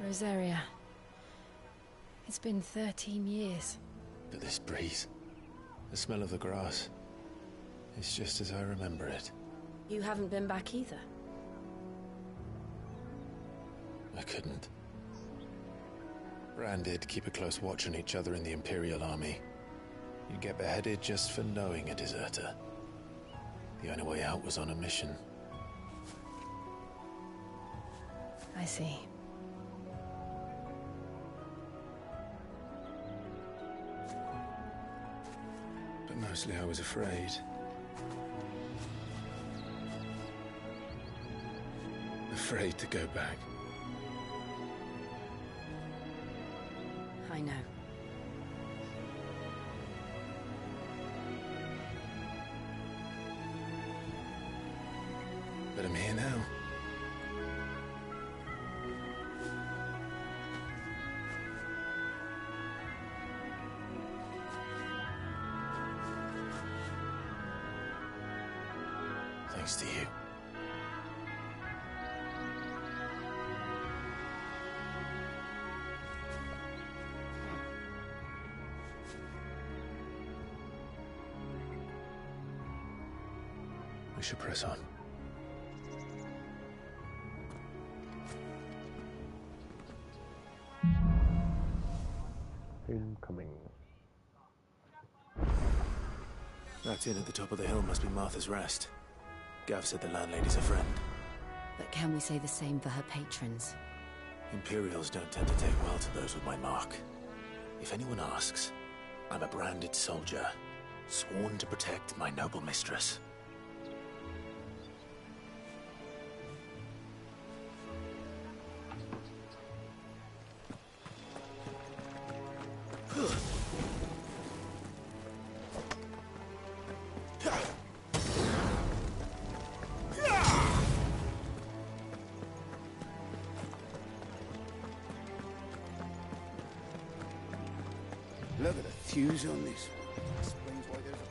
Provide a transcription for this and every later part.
Rosaria. It's been 13 years. But this breeze, the smell of the grass, it's just as I remember it. You haven't been back either. I couldn't. Bran did keep a close watch on each other in the Imperial Army. You'd get beheaded just for knowing a deserter. The only way out was on a mission. I see. But mostly I was afraid. Afraid to go back. I know. But I'm here now. Thanks to you. We should press on. Homecoming. That inn at the top of the hill must be Martha's Rest. Gav said the landlady's a friend. But can we say the same for her patrons? Imperials don't tend to take well to those with my mark. If anyone asks, I'm a branded soldier, sworn to protect my noble mistress. Look at the fuse on this one. Explains why there's a...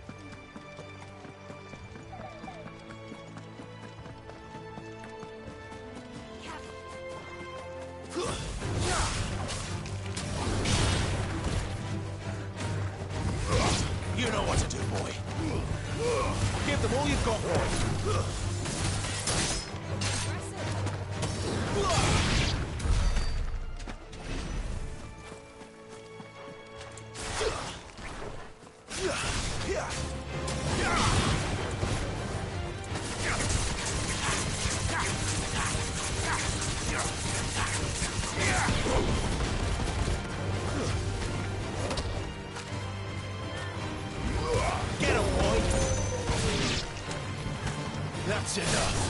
You know what to do, boy. Give them all you've got, boy. That's enough.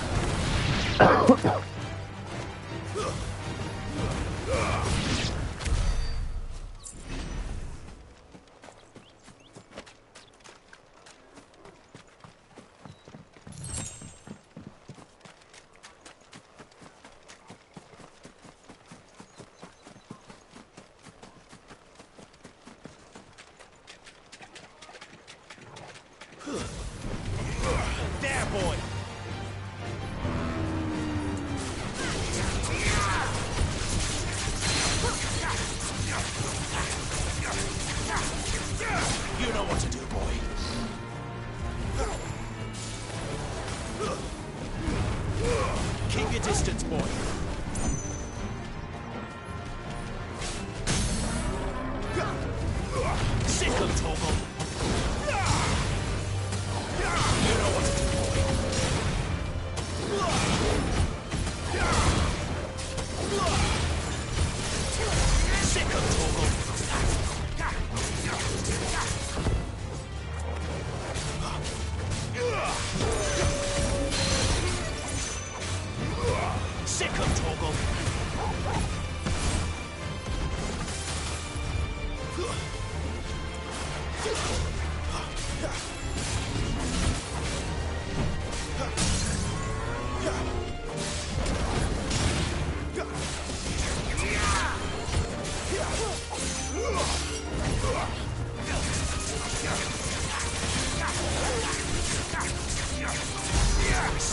There, boy. You know what to do, boy. Keep your distance, boy. Sickle, Torgal. You know what to do, boy. Sickle, Torgal. Sickle, Torgal.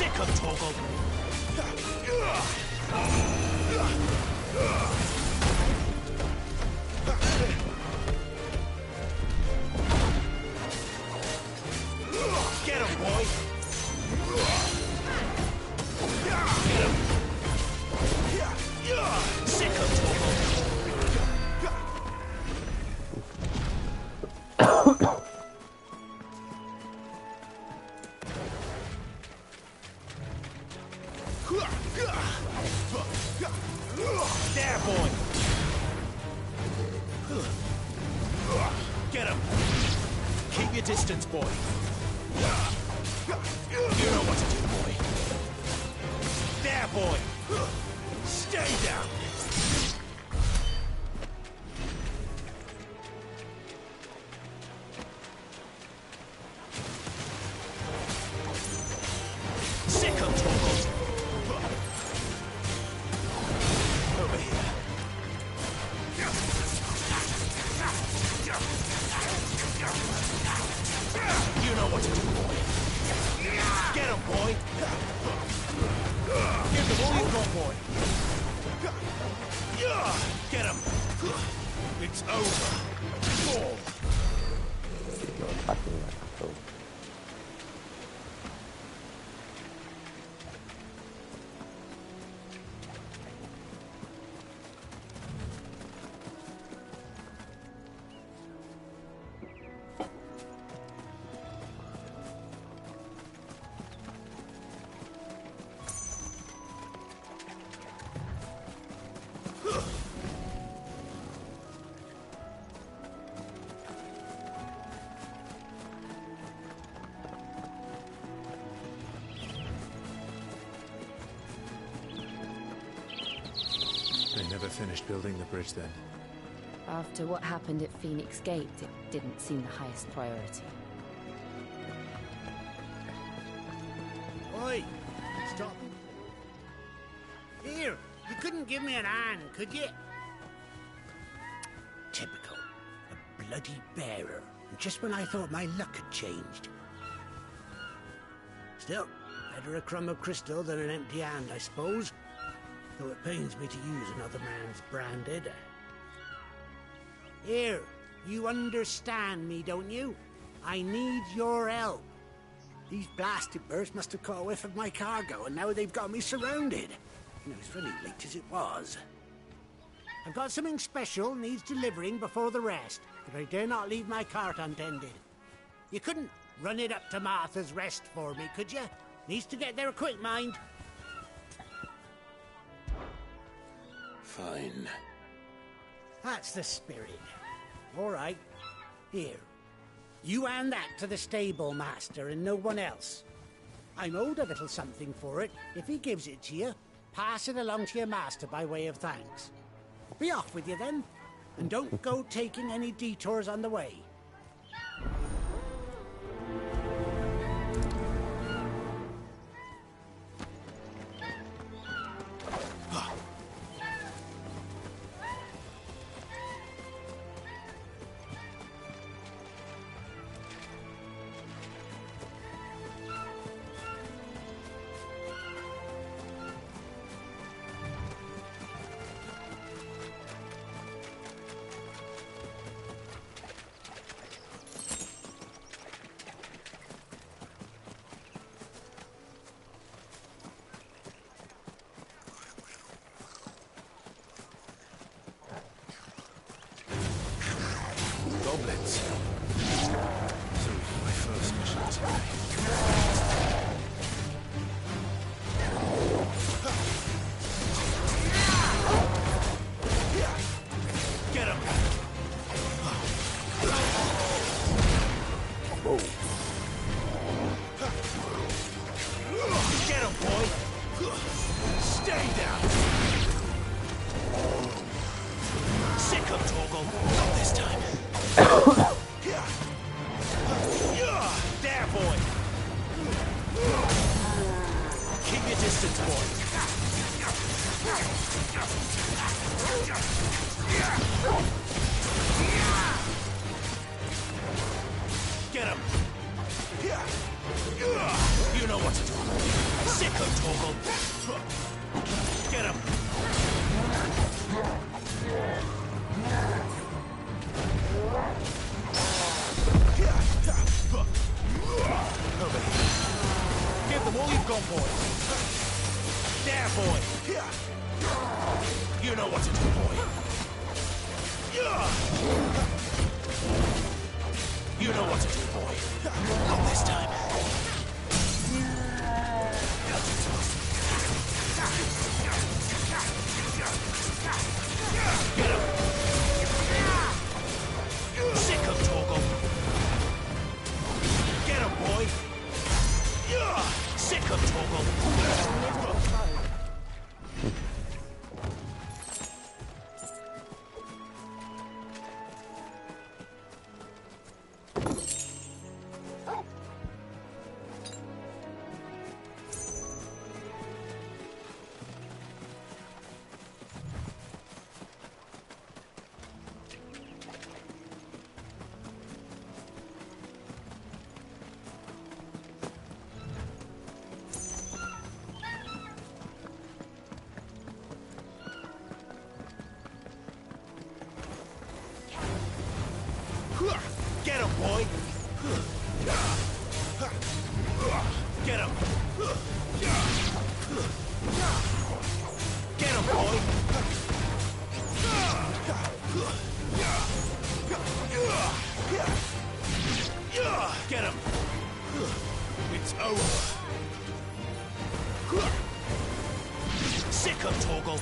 Sick of Torgal. Get him, boy! Get him! Sick of Torgal. There, boy! Get him! Keep your distance, boy. You know what to do, boy. There, boy! Stay down! Sick of Torgal! Over here. You know what to do, boy. Get him, boy. Give them all you've got, boy. Get him. It's over. Fall. They never finished building the bridge then. After what happened at Phoenix Gate, it didn't seem the highest priority. Oi! Stop. Here, you couldn't give me an hand, could you? Typical. A bloody bearer. Just when I thought my luck had changed. Still, better a crumb of crystal than an empty hand, I suppose. Though it pains me to use another man's branded. Here, you understand me, don't you? I need your help. These blasted birds must have caught a whiff of my cargo, and now they've got me surrounded. You know, it's very late as it was. I've got something special needs delivering before the rest, but I dare not leave my cart untended. You couldn't run it up to Martha's Rest for me, could you? Needs to get there quick, mind. Fine. That's the spirit. All right. Here. You hand that to the stable master and no one else. I'm owed a little something for it. If he gives it to you, pass it along to your master by way of thanks. Be off with you then. And don't go taking any detours on the way. Goblins. So, my first mission today. Get him! Whoa. Get him, boy! Stay down! Sick of Torgal. Not this time. There, boy! Keep your distance, boy. Get him! You know what to do. You know what to do, boy. Not this time. Get him! Sick of Torgal! Get him, boy! Sick of Torgal! Get him, boy! Get him! Get him, boy! Get him! It's over. Sick of Torgal!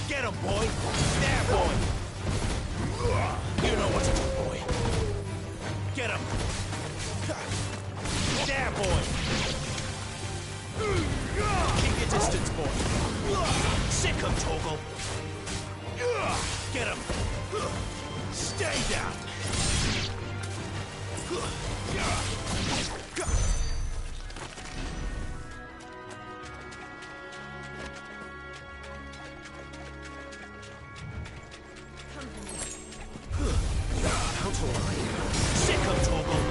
Get him, boy! There, boy! You know what to do, boy. Get him! There, boy! Keep your distance, boy. Sick of Torgal! Get him! Stay down! Sick of Torgal!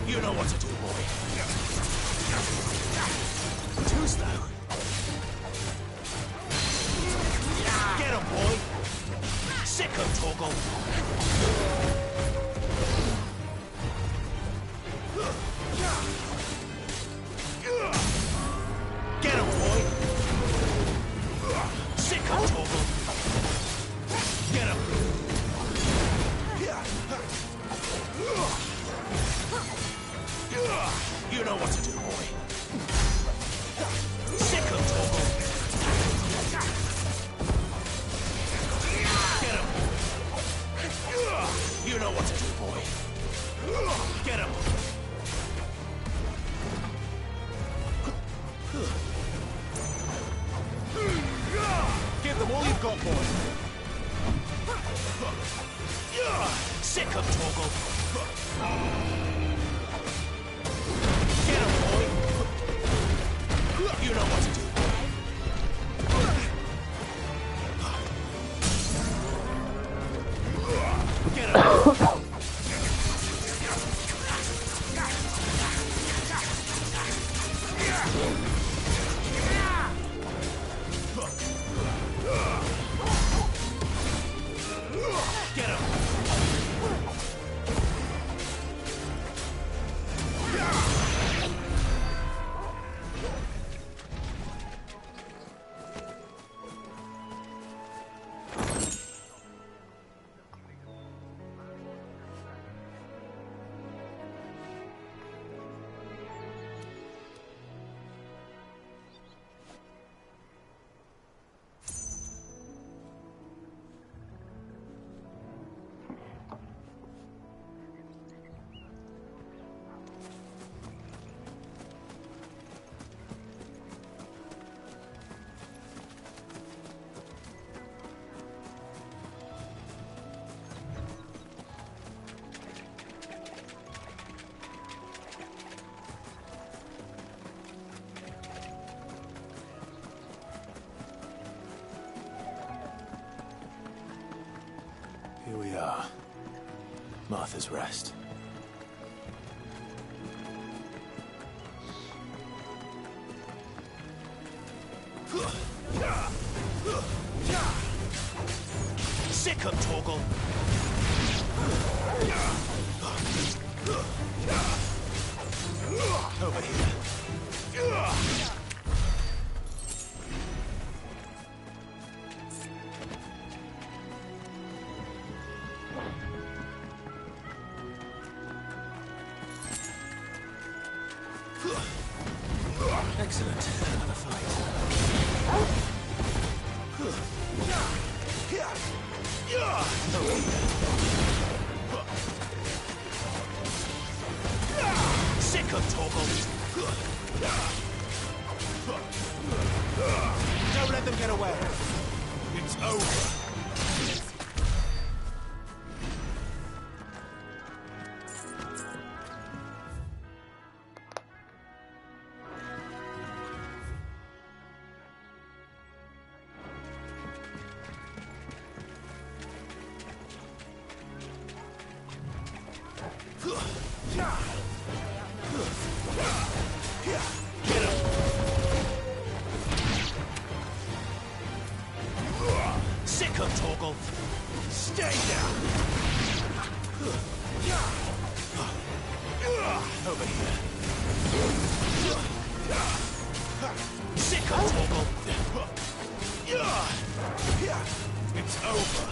You know what to do, boy. Too slow. Get him, boy! Sick of Torgal! Get him, boy! Sick of Torgal! Get him! You know what to do, boy. Sick of Torgal! Get him! You know what to do, boy. Get him! Give them all you've got, boy. Sick of Torgal! Get him, boy! You know what to do, boy. Get him! Get him! Martha's Rest. Sick 'em, Torgal! Over here. Excellent. Another fight. Sick 'em, Torgal! Don't let them get away. It's over! Sick 'em, Torgal! Stay down! Over here. Sick 'em, Torgal! It's over!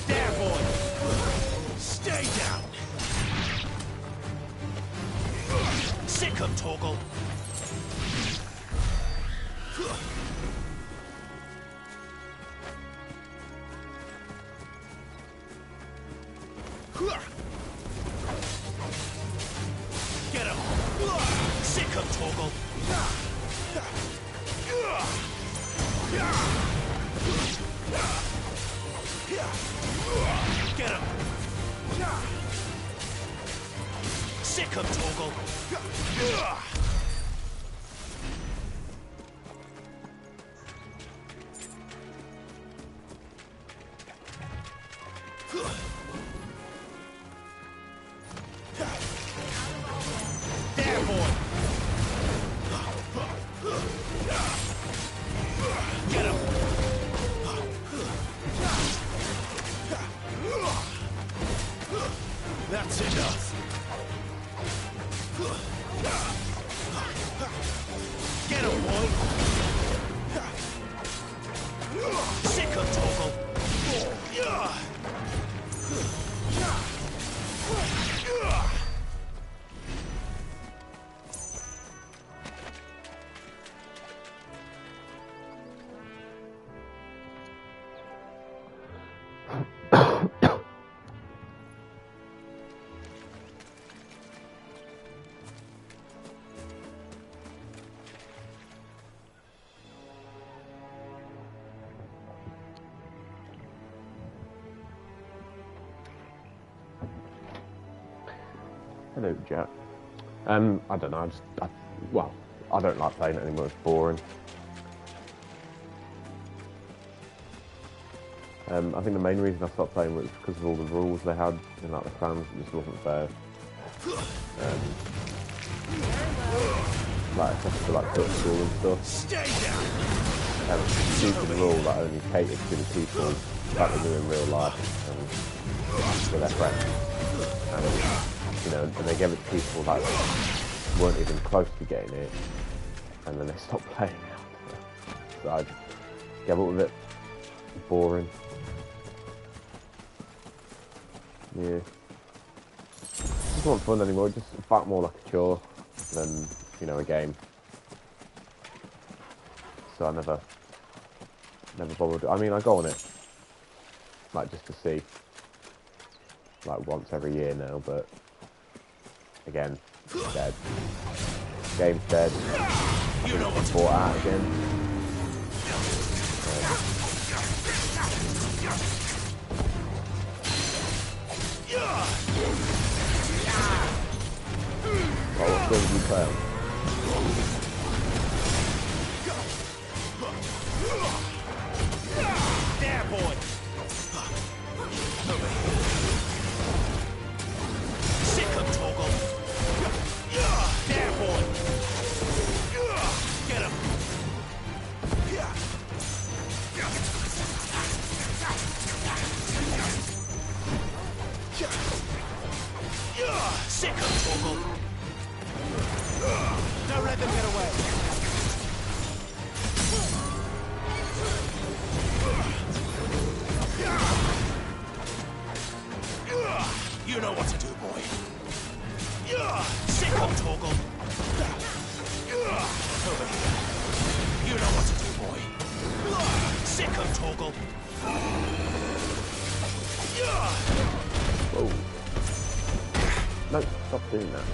There, boy! Stay down! Sick 'em, Torgal! Get him! Sick 'em, Torgal! Get him! Sick 'em, Torgal! There, boy! Get him! That's enough! Get him, boy! Sick 'em, Torgal! Hello, Jack. I don't know. I don't like playing it anymore. It's boring. I think the main reason I stopped playing was because of all the rules they had in like the clans. It just wasn't fair. Like especially for like cut school and stuff. Stay down. Stupid rule that only catered to the people that they knew in real life and with their friends. And you know, and they gave it to people that weren't even close to getting it, and then they stopped playing it. So I just gave up with it. Boring. Yeah. Just not fun anymore. It just felt more like a chore than, you know, a game. So I never bothered. I mean, I go on it, like, just to see, like, once every year now, but, again, it's dead. Game's dead. You know what's Bought out again. Well, what game do you play on? there, boy. Sick of Toggle. There, boy. Get him. Sick of Toggle. Don't let them get away. You know what to do, boy. Sick of Toggle. Over here. You know what to do, boy. Sick of Toggle. Whoa. No, stop doing that.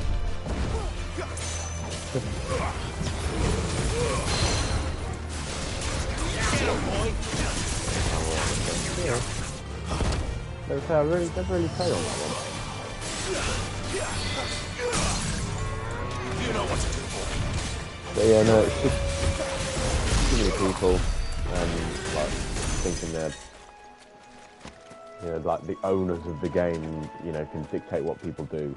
Get him, boy. Yeah. They really play on that one. You know what to do, boy. But yeah, no, it's just too many people, like, thinking they're, you know, like the owners of the game, you know, can dictate what people do.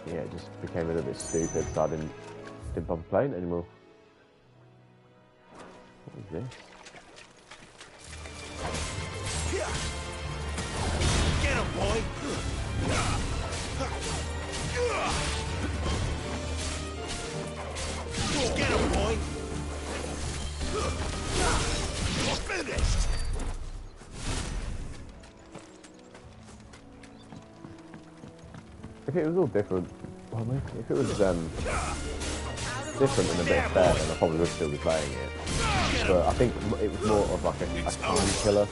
Yeah, it just became a little bit stupid, so I didn't bother playing it anymore. What is this? Get him, boy. Get him, boy. You're finished. If it was all different, well, if it was different and a bit fair, then I probably would still be playing it. But I think it was more of like a time killer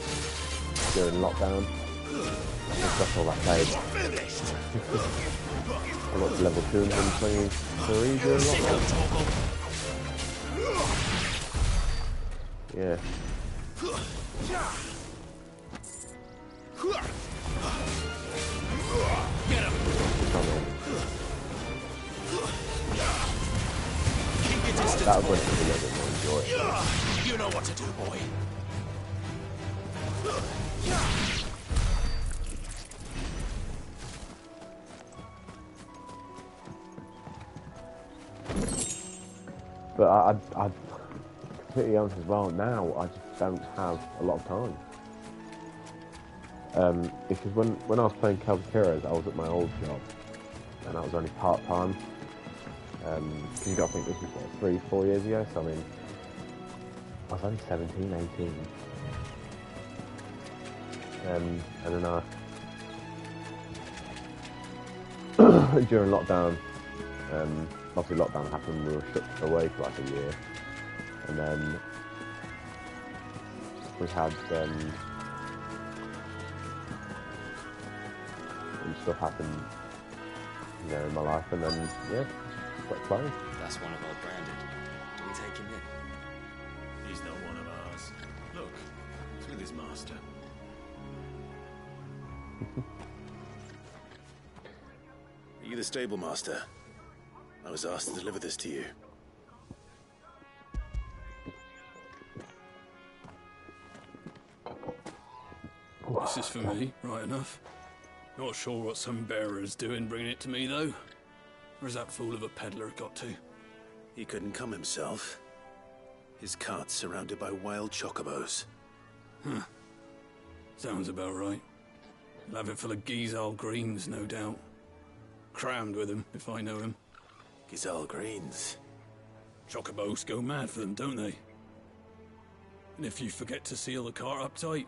during lockdown. I think that's all I played. I got to level 223 during lockdown. Yeah. Get him. Keep your distance, That would boy. be a little bit more enjoyable. You know what to do, boy. But I completely honest as well, now I just don't have a lot of time. Because when I was playing Celtic Heroes, I was at my old job, and I was only part-time. Because you got to think this was, what, 3-4 years ago, so I mean, I was only 17, 18. And then during lockdown, obviously lockdown happened, we were shut away for like a year, and then we had some stuff happened, you know, in my life, and then yeah, just got playing. That's one of our branded. Do we take him in? He's not one of ours. Look, he's with his master. Are you the stable master? I was asked to deliver this to you. This is for me, right enough. Not sure what some bearer's doing bringing it to me, though. Where's that fool of a peddler got to? He couldn't come himself. His cart's surrounded by wild chocobos. Huh. Sounds about right. He'll have it full of Gizal greens, no doubt. Crammed with him, if I know him. Gizal greens. Chocobos go mad for them, don't they? And if you forget to seal the cart up tight,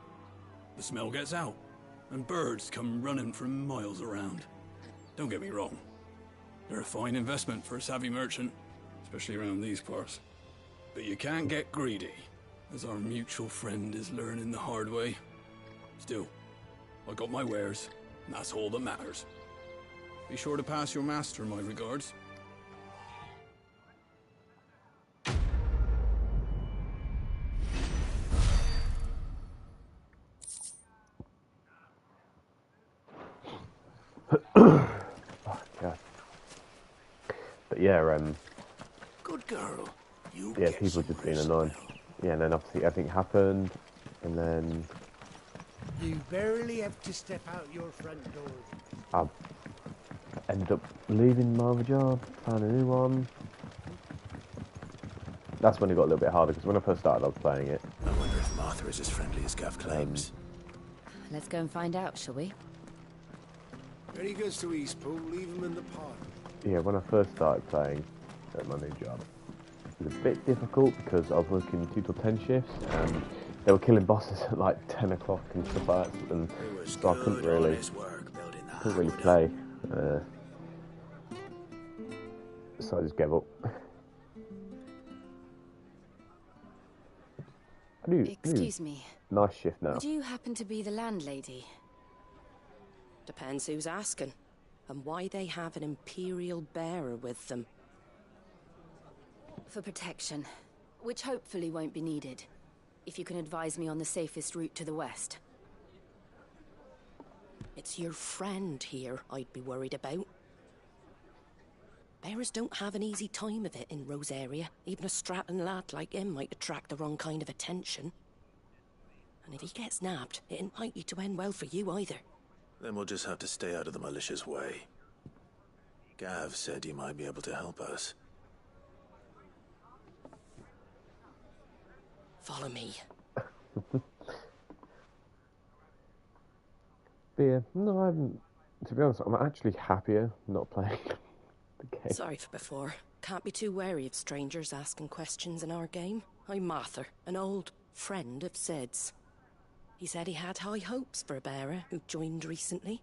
the smell gets out, and birds come running from miles around. Don't get me wrong. They're a fine investment for a savvy merchant, especially around these parts. But you can't get greedy, as our mutual friend is learning the hard way. Still, I got my wares, and that's all that matters. Be sure to pass your master my regards. But yeah, Good girl. You yeah, get people some just being rest annoying. now. Yeah, and then obviously everything happened, and then You barely have to step out your front door. I ended up leaving my other job, found a new one. That's when it got a little bit harder, because when I first started I was playing it. I wonder if Martha is as friendly as Gav claims. Let's go and find out, shall we? When he goes to Eastpool, leave him in the park. Yeah, when I first started playing at my new job, it was a bit difficult because I was working 2 till 10 shifts, and they were killing bosses at like 10 o'clock and stuff like that, and so I couldn't really play. So I just gave up. Excuse me. Nice shift now. Would you happen to be the landlady? Depends who's asking, and why they have an Imperial bearer with them. For protection, which hopefully won't be needed. If you can advise me on the safest route to the west. It's your friend here I'd be worried about. Bearers don't have an easy time of it in Rose area. Even a Stratton lad like him might attract the wrong kind of attention. And if he gets nabbed, it ain't likely to end well for you either. Then we'll just have to stay out of the malicious way. Gav said he might be able to help us. Follow me. But yeah, no, I haven't. To be honest, I'm actually happier not playing the game. Sorry for before. Can't be too wary of strangers asking questions in our game. I'm Martha, an old friend of Sid's. He said he had high hopes for a bearer who joined recently.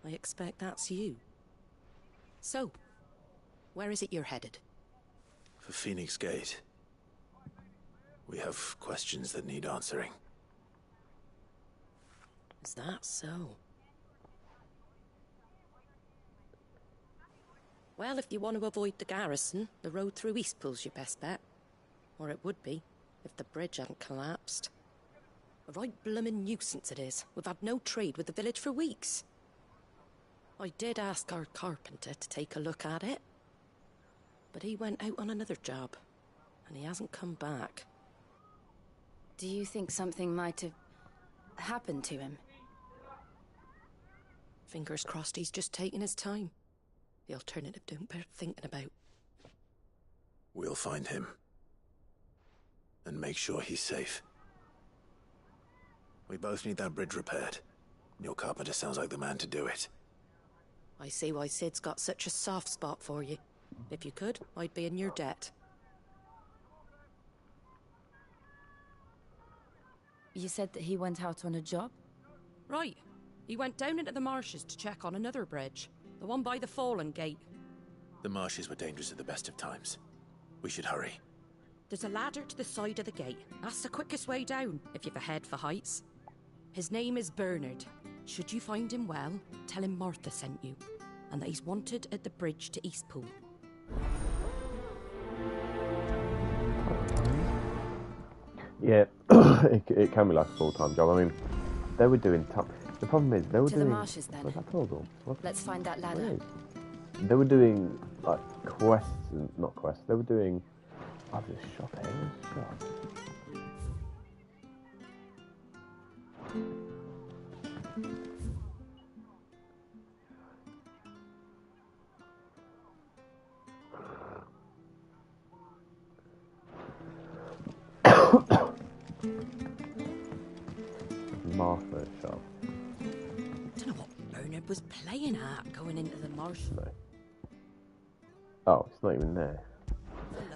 I expect that's you. So, where is it you're headed? For Phoenix Gate. We have questions that need answering. Is that so? Well, if you want to avoid the garrison, the road through Eastpool's your best bet. Or it would be, if the bridge hadn't collapsed. A right bloomin' nuisance it is. We've had no trade with the village for weeks. I did ask our carpenter to take a look at it. But he went out on another job, and he hasn't come back. Do you think something might have happened to him? Fingers crossed he's just taking his time. The alternative don't bear thinking about. We'll find him. And make sure he's safe. We both need that bridge repaired. Your carpenter sounds like the man to do it. I see why Sid's got such a soft spot for you. If you could, I'd be in your debt. You said that he went out on a job? Right. He went down into the marshes to check on another bridge. The one by the Fallen Gate. The marshes were dangerous at the best of times. We should hurry. There's a ladder to the side of the gate. That's the quickest way down, if you've a head for heights. His name is Bernard. Should you find him well, tell him Martha sent you, and that he's wanted at the bridge to Eastpool. Yeah, it can be like a full-time job. I mean, they were doing The problem is, they were To doing... the marshes, then. What's that called? What? Let's find that ladder. Weird. They were doing, like, quests, and not quests, they were doing... Oh, there's a shop here, where's the shop? Martha's shop. Don't know what Bernard was playing at going into the marsh. No. Oh, it's not even there.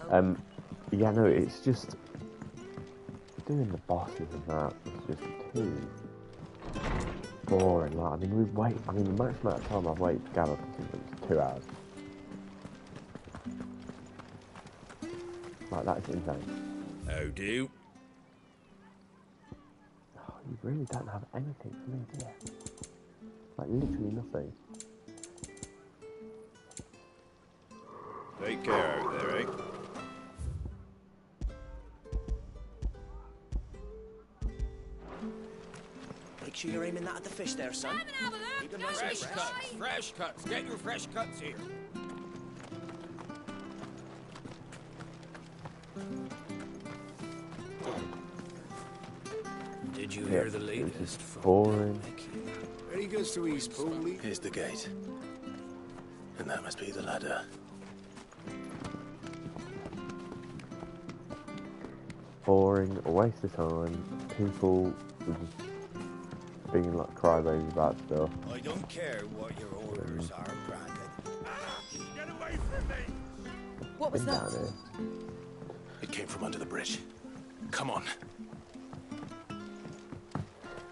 Hello. Yeah, no, it's just doing the bosses and that is just too boring. Like, I mean, the max amount of time I've waited to gather something is 2 hours. Like, that's insane. How do? Oh, you really don't have anything for me, do you? Like, literally nothing. Take care out there, eh? Make sure you're aiming that at the fish there, son. Keep them nice and fresh. Fresh cuts. Get your fresh cuts here. Did you hear the latest from boring. Any goods to Eastpool, Lee? Here's the gate. And that must be the ladder. Boring, a waste of time. People were just being like crybabies about stuff. I don't care what your orders are, Brandon. Get away from me! What was Been that? down here. It came from under the bridge. Come on.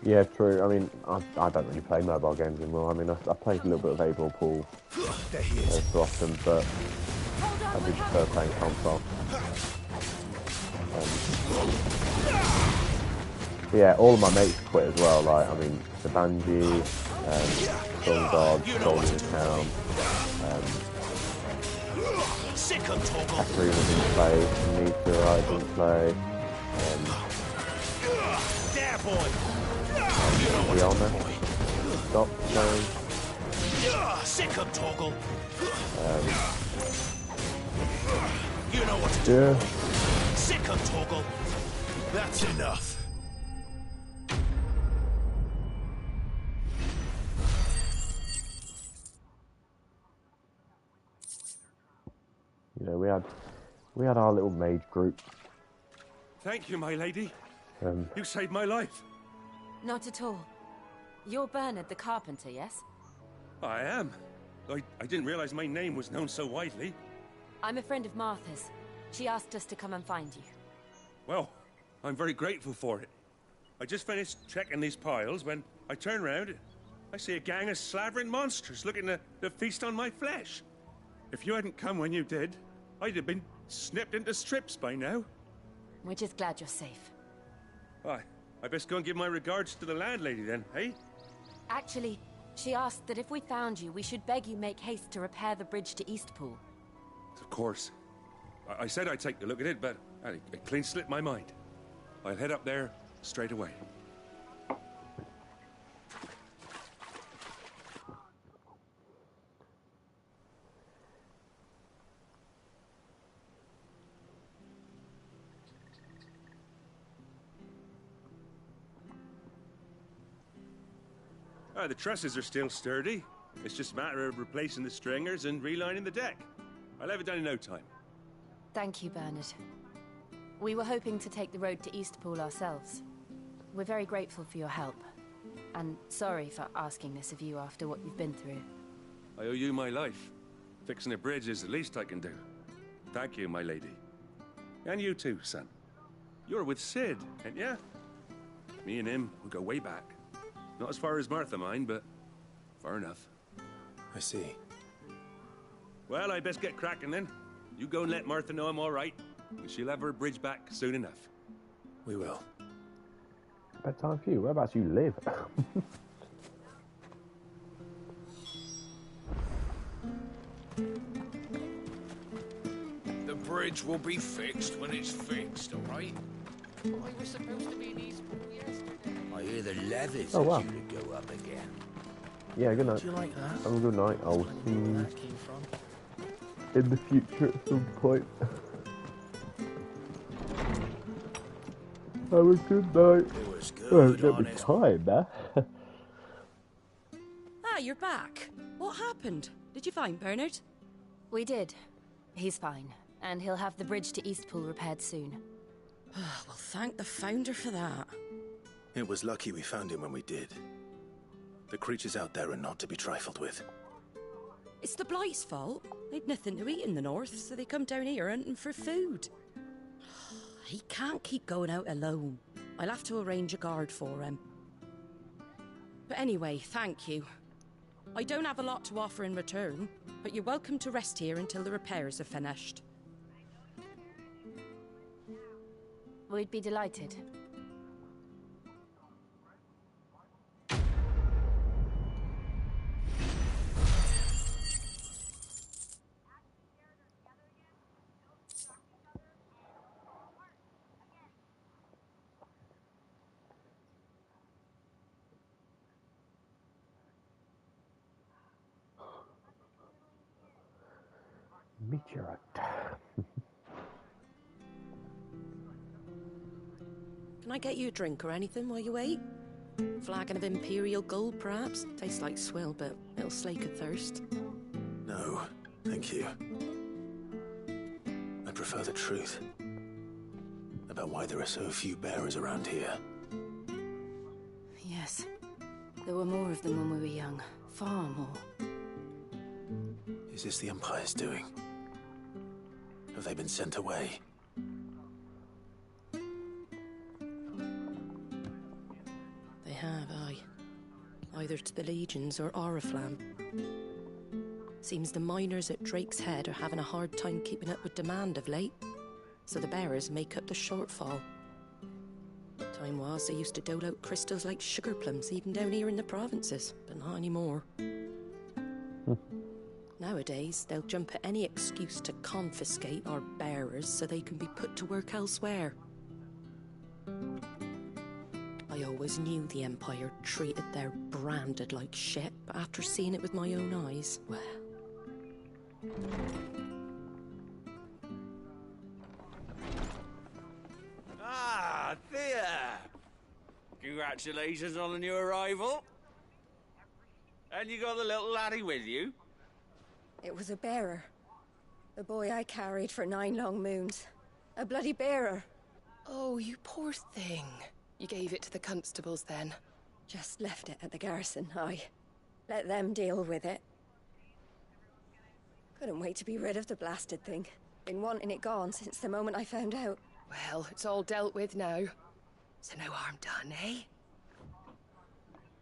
Yeah, true. I mean, I don't really play mobile games anymore. I mean, I played a little bit of Able Pool so often, but I do prefer playing console. Yeah, all of my mates quit as well. Like, I mean, the Banji, Sun God, Golden Town, Katarina didn't play, Nita I didn't play, Rihanna, stop playing. You know what to do. Yeah. Sick of Toggle. That's enough. You know, we had our little mage group. Thank you, my lady. Um, You saved my life. Not at all. You're Bernard the carpenter, yes? I am. I didn't realize my name was known so widely. I'm a friend of Martha's. She asked us to come and find you. Well, I'm very grateful for it. I just finished checking these piles when I turn around. I see a gang of slavering monsters looking to feast on my flesh. If you hadn't come when you did, I'd have been snipped into strips by now. We're just glad you're safe. I best go and give my regards to the landlady then, eh? Actually, she asked that if we found you, we should beg you make haste to repair the bridge to Eastpool. Of course. I said I'd take a look at it, but it clean slipped my mind. I'll head up there straight away. The trusses are still sturdy. It's just a matter of replacing the stringers and relining the deck. I'll have it done in no time. Thank you, Bernard. We were hoping to take the road to Eastpool ourselves. We're very grateful for your help. And sorry for asking this of you after what you've been through. I owe you my life. Fixing a bridge is the least I can do. Thank you, my lady. And you too, son. You're with Sid, ain't ya? Me and him, we go way back. Not as far as Martha, mind, but far enough. I see. Well, I best get cracking then. You go and let Martha know I'm all right. And she'll have her bridge back soon enough. We will. Bedtime for you. Whereabouts you live? The bridge will be fixed when it's fixed, all right? I was supposed to be in Eastpool yesterday. I hear the levies Oh, wow. are due to go up again. Yeah, good night. Do you like that? Have a good night. I'll see Where you that came from? in the future at some point. Have a good night. It was Oh, good, don't be honest. tired, man. Ah, you're back. What happened? Did you find Bernard? We did. He's fine, and he'll have the bridge to Eastpool repaired soon. Well, thank the Founder for that. It was lucky we found him when we did. The creatures out there are not to be trifled with. It's the Blight's fault. They'd nothing to eat in the north, so they come down here hunting for food. He can't keep going out alone. I'll have to arrange a guard for him. But anyway, thank you. I don't have a lot to offer in return, but you're welcome to rest here until the repairs are finished. We'd be delighted. Meteorite. Can I get you a drink or anything while you wait? Flagon of Imperial Gold, perhaps? Tastes like swill, but it'll slake a thirst. No, thank you. I prefer the truth. About why there are so few bearers around here. Yes. There were more of them when we were young. Far more. Is this the Empire's doing? Have they been sent away? They have, aye. Either to the Legions or Oriflamme. Seems the miners at Drake's Head are having a hard time keeping up with demand of late, so the bearers make up the shortfall. Time was they used to dole out crystals like sugar plums even down here in the provinces, but not anymore. Nowadays, they'll jump at any excuse to confiscate our bearers so they can be put to work elsewhere. I always knew the Empire treated their branded like shit, but after seeing it with my own eyes, well... Ah, Thea! Congratulations on the new arrival. And you got the little laddie with you? It was a bearer. The boy I carried for 9 long moons. A bloody bearer. Oh, you poor thing. You gave it to the constables then? Just left it at the garrison, aye. Let them deal with it. Couldn't wait to be rid of the blasted thing. Been wanting it gone since the moment I found out. Well, it's all dealt with now. So no harm done, eh?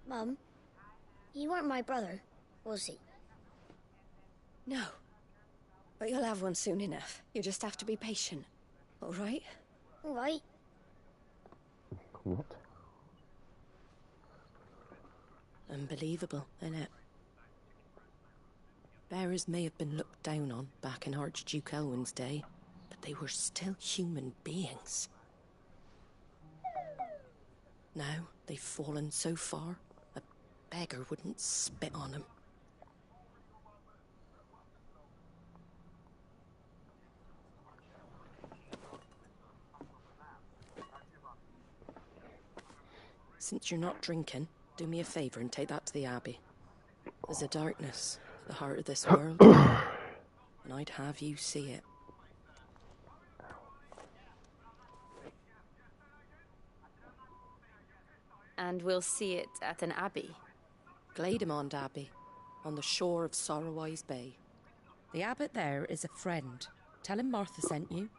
Mum, you weren't my brother, was he? No. But you'll have one soon enough. You just have to be patient. All right? All right. What? Unbelievable, innit? Bearers may have been looked down on back in Archduke Elwin's day, but they were still human beings. Now they've fallen so far, a beggar wouldn't spit on them. Since you're not drinking, do me a favour and take that to the Abbey. There's a darkness at the heart of this world, and I'd have you see it. And we'll see it at an abbey. Glademond Abbey, on the shore of Sorrowwise Bay. The abbot there is a friend. Tell him Martha sent you,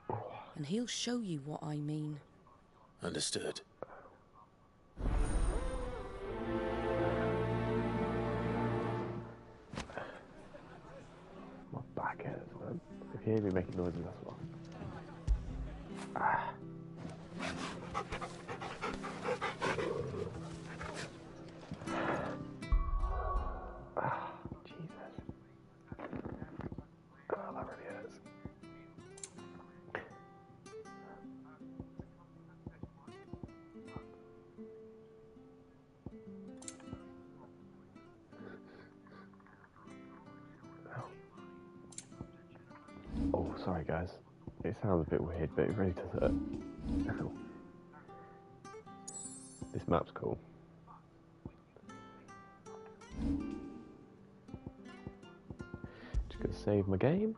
and he'll show you what I mean. Understood. My back hurts, man. If you hear me making noises, that's why. Ah. Ah, Jesus. Oh, that really hurts. sorry guys. It sounds a bit weird, but it really does hurt. Ow. This map's cool. Just gonna save my game.